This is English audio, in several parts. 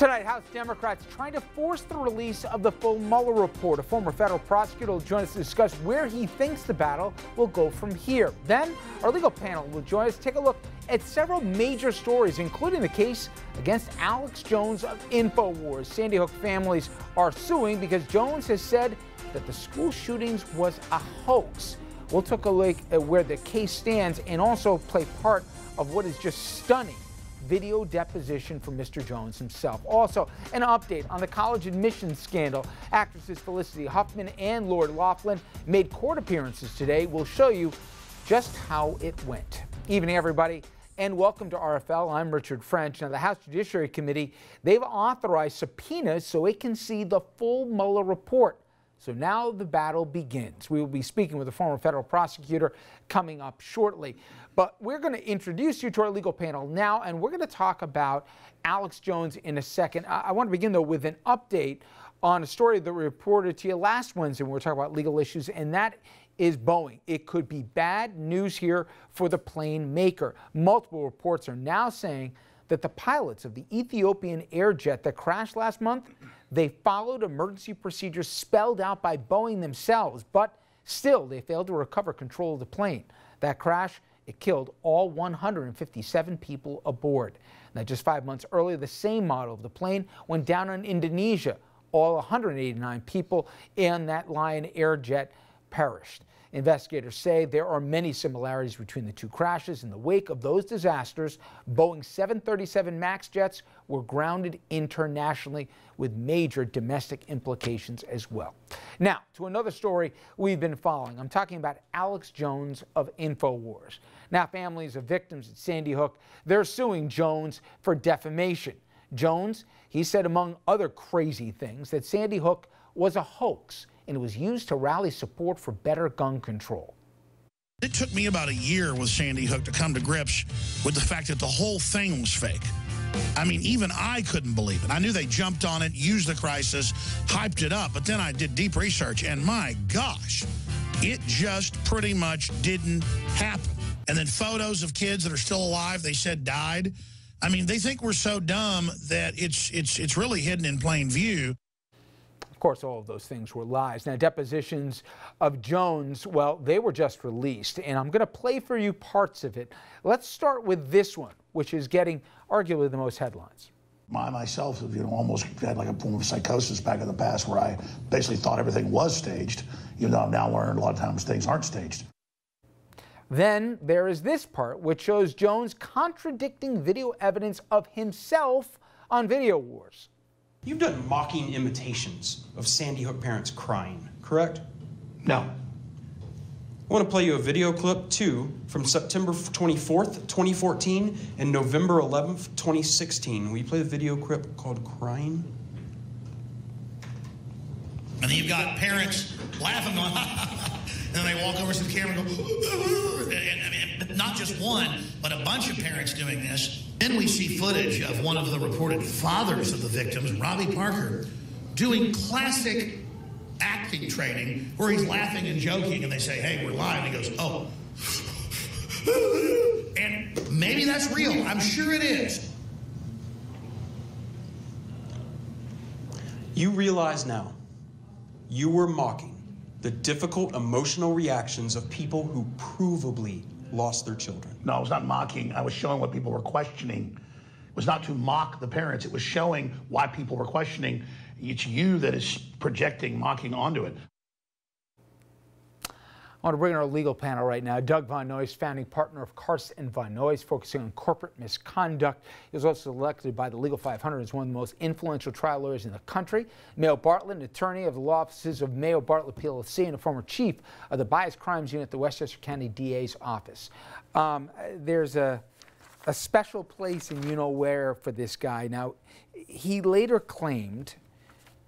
Tonight, House Democrats trying to force the release of the full Mueller report. A former federal prosecutor will join us to discuss where he thinks the battle will go from here. Then, our legal panel will join us to take a look at several major stories, including the case against Alex Jones of InfoWars. Sandy Hook families are suing because Jones has said that the school shootings was a hoax. We'll take a look at where the case stands and also play part of what is just stunning video deposition from Mr. Jones himself. Also, an update on the college admissions scandal. Actresses Felicity Huffman and Lori Loughlin made court appearances today. We'll show you just how it went. Evening, everybody, and welcome to RFL. I'm Richard French. Now, the House Judiciary Committee, they've authorized subpoenas so it can see the full Mueller report. So now the battle begins. We will be speaking with a former federal prosecutor coming up shortly. But we're going to introduce you to our legal panel now, and we're going to talk about Alex Jones in a second. I want to begin, though, with an update on a story that we reported to you last Wednesday when we were talking about legal issues, and that is Boeing. It could be bad news here for the plane maker. Multiple reports are now saying that the pilots of the Ethiopian air jet that crashed last month, they followed emergency procedures spelled out by Boeing themselves, but still they failed to recover control of the plane. That crash, it killed all 157 people aboard. Now, just 5 months earlier, the same model of the plane went down in Indonesia. All 189 people in that Lion Air jet perished. Investigators say there are many similarities between the two crashes. In the wake of those disasters, Boeing 737 MAX jets were grounded internationally with major domestic implications as well. Now, to another story we've been following. I'm talking about Alex Jones of InfoWars. Now, families of victims at Sandy Hook, they're suing Jones for defamation. Jones, he said, among other crazy things, that Sandy Hook was a hoax and it was used to rally support for better gun control. It took me about a year with Sandy Hook to come to grips with the fact that the whole thing was fake. I mean, even I couldn't believe it. I knew they jumped on it, used the crisis, hyped it up, but then I did deep research, and my gosh, it just pretty much didn't happen. And then photos of kids that are still alive, they said died. I mean, they think we're so dumb that it's really hidden in plain view. Of course, all of those things were lies. Now, depositions of Jones, well, they were just released, and I'm going to play for you parts of it. Let's start with this one, which is getting arguably the most headlines. I myself, almost had like a form of psychosis back in the past where I basically thought everything was staged, even though I've now learned a lot of times things aren't staged. Then there is this part, which shows Jones contradicting video evidence of himself on Video Wars. You've done mocking imitations of Sandy Hook parents crying, correct? No. I want to play you a video clip, too, from September 24th, 2014 and November 11th, 2016. Will you play the video clip called Crying? And then you've got parents laughing, going, and then they walk over to the camera and go, and not just one, but a bunch of parents doing this. Then we see footage of one of the reported fathers of the victims, Robbie Parker, doing classic acting training where he's laughing and joking, and they say, hey, we're live. And he goes, oh. And maybe that's real. I'm sure it is. You realize now you were mocking the difficult emotional reactions of people who provably lost their children. No, I was not mocking. I was showing what people were questioning. It was not to mock the parents. It was showing why people were questioning. It's you that is projecting mocking onto it. I want to bring in our legal panel right now. Doug Von Noyes, founding partner of Carson Von Noyes, focusing on corporate misconduct. He was also elected by the Legal 500 as one of the most influential trial lawyers in the country. Mayo Bartlett, an attorney of the law offices of Mayo Bartlett PLC and a former chief of the Bias Crimes Unit at the Westchester County DA's office. There's a special place in you-know-where for this guy. Now, he later claimed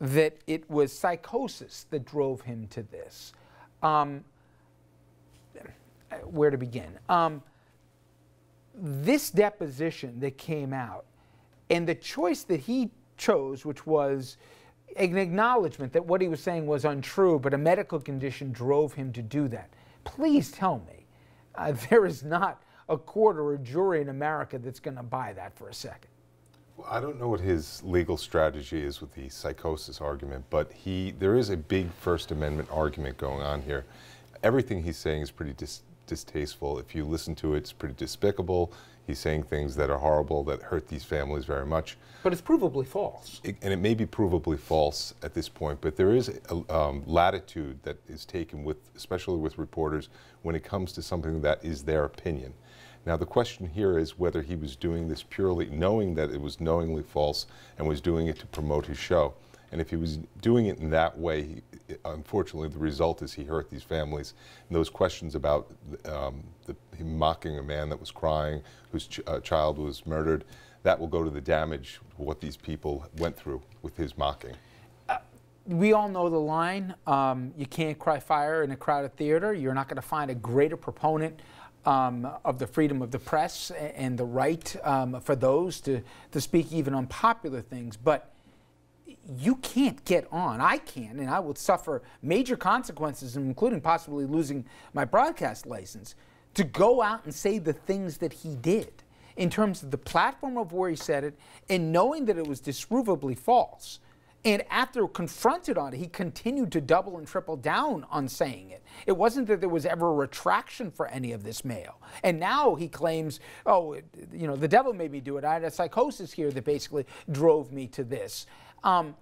that it was psychosis that drove him to this. Where to begin? This deposition that came out and the choice that he chose, which was an acknowledgement that what he was saying was untrue, but a medical condition drove him to do that. Please tell me there is not a court or a jury in America that's going to buy that for a second. I don't know what his legal strategy is with the psychosis argument, but there is a big First Amendment argument going on here. Everything he's saying is pretty distasteful. If you listen to it, it's pretty despicable. He's saying things that are horrible, that hurt these families very much. But it's provably false. And it may be provably false at this point, but there is a latitude that is taken with, especially with reporters, when it comes to something that is their opinion. Now the question here is whether he was doing this purely knowing that it was knowingly false and was doing it to promote his show. And if he was doing it in that way, unfortunately the result is he hurt these families. And those questions about him mocking a man that was crying, whose child was murdered, that will go to the damage of what these people went through with his mocking. We all know the line, you can't cry fire in a crowded theater. You're not going to find a greater proponent of the freedom of the press and the right for those to speak even unpopular things. But you can't get on, I can, and I would suffer major consequences, including possibly losing my broadcast license, to go out and say the things that he did in terms of the platform of where he said it and knowing that it was disprovably false. And after confronted on it, he continued to double and triple down on saying it. It wasn't that there was ever a retraction for any of this mail. And now he claims, oh, you know, the devil made me do it. I had a psychosis here that basically drove me to this. I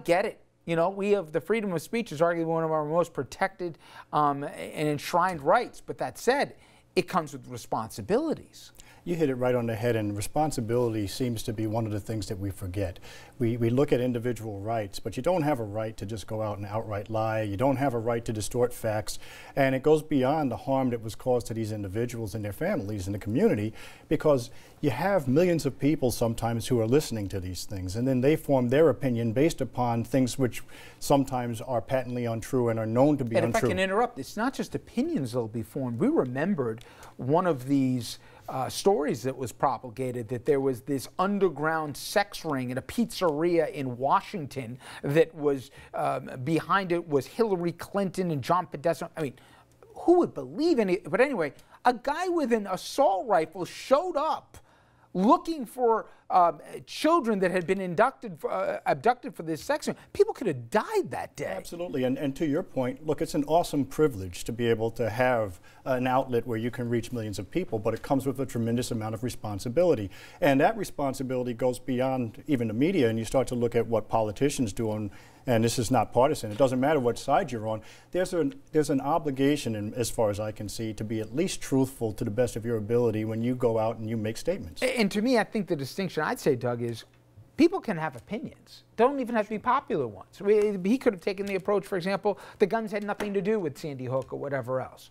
get it. You know, we have the freedom of speech is arguably one of our most protected and enshrined rights. But that said, it comes with responsibilities. You hit it right on the head, and responsibility seems to be one of the things that we forget. We look at individual rights, but you don't have a right to just go out and outright lie. You don't have a right to distort facts, and it goes beyond the harm that was caused to these individuals and their families and the community, because you have millions of people sometimes who are listening to these things, and then they form their opinion based upon things which sometimes are patently untrue and are known to be untrue. And if I can interrupt, it's not just opinions that will be formed. We remembered one of these stories that was propagated, that there was this underground sex ring in a pizzeria in Washington that was behind it was Hillary Clinton and John Podesta. I mean, who would believe in it? But anyway, a guy with an assault rifle showed up looking for children that had been abducted for this sex ring. People could have died that day. Absolutely, and to your point, look, it's an awesome privilege to be able to have an outlet where you can reach millions of people, but it comes with a tremendous amount of responsibility. And that responsibility goes beyond even the media, and you start to look at what politicians do, and this is not partisan. It doesn't matter what side you're on. There's an obligation, and as far as I can see, to be at least truthful to the best of your ability when you go out and you make statements. And to me, I think the distinction I'd say, Doug, is people can have opinions. Don't even have to be popular ones. He could have taken the approach, for example, the guns had nothing to do with Sandy Hook or whatever else.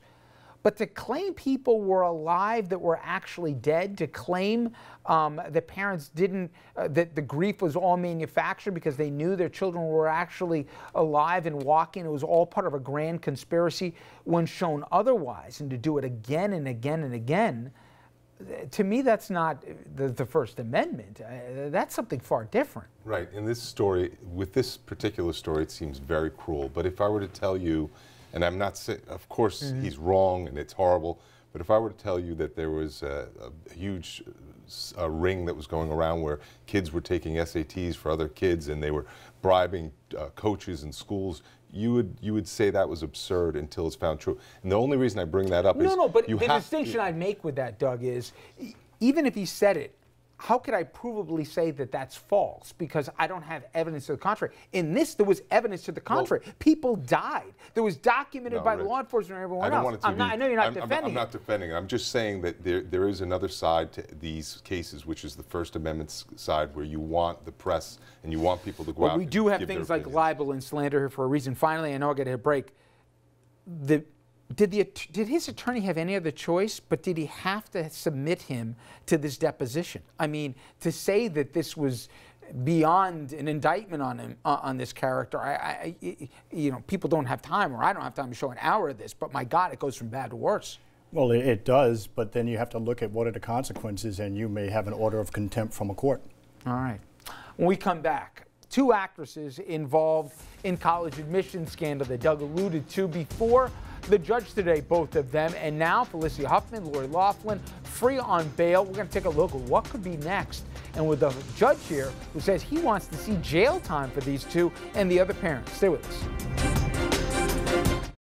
But to claim people were alive that were actually dead, to claim that parents didn't, that the grief was all manufactured because they knew their children were actually alive and walking, it was all part of a grand conspiracy when shown otherwise, and to do it again and again and again, to me that's not the First Amendment. That's something far different. Right. In this story, with this particular story, it seems very cruel. But if I were to tell you, and I'm not saying, of course, he's wrong and it's horrible, but if I were to tell you that there was a huge ring that was going around where kids were taking SATs for other kids and they were bribing coaches in schools, you would say that was absurd until it's found true. And the only reason I bring that up is but the distinction I'd make with that, Doug, is even if he said it, how could I provably say that that's false? Because I don't have evidence to the contrary. In this, there was evidence to the contrary. Well, people died. There was documented by law enforcement and everyone else. I know you're not defending it. I'm not defending it. I'm just saying that there is another side to these cases, which is the First Amendment side, where you want the press and you want people to go out and give their opinions. We do have things like libel and slander here for a reason. Finally, I know I got to hit a break. Did his attorney have any other choice, but did he have to submit him to this deposition? I mean, to say that this was beyond an indictment on him, on this character, you know, people don't have time, or I don't have time to show an hour of this, but my God, it goes from bad to worse. Well, it does, but then you have to look at what are the consequences, and you may have an order of contempt from a court. All right. When we come back, 2 actresses involved in college admission scandal that Doug alluded to before. The judge today, both of them, and now Felicia Huffman, Lori Loughlin, free on bail. We're going to take a look at what could be next. And with the judge here who says he wants to see jail time for these two and the other parents. Stay with us.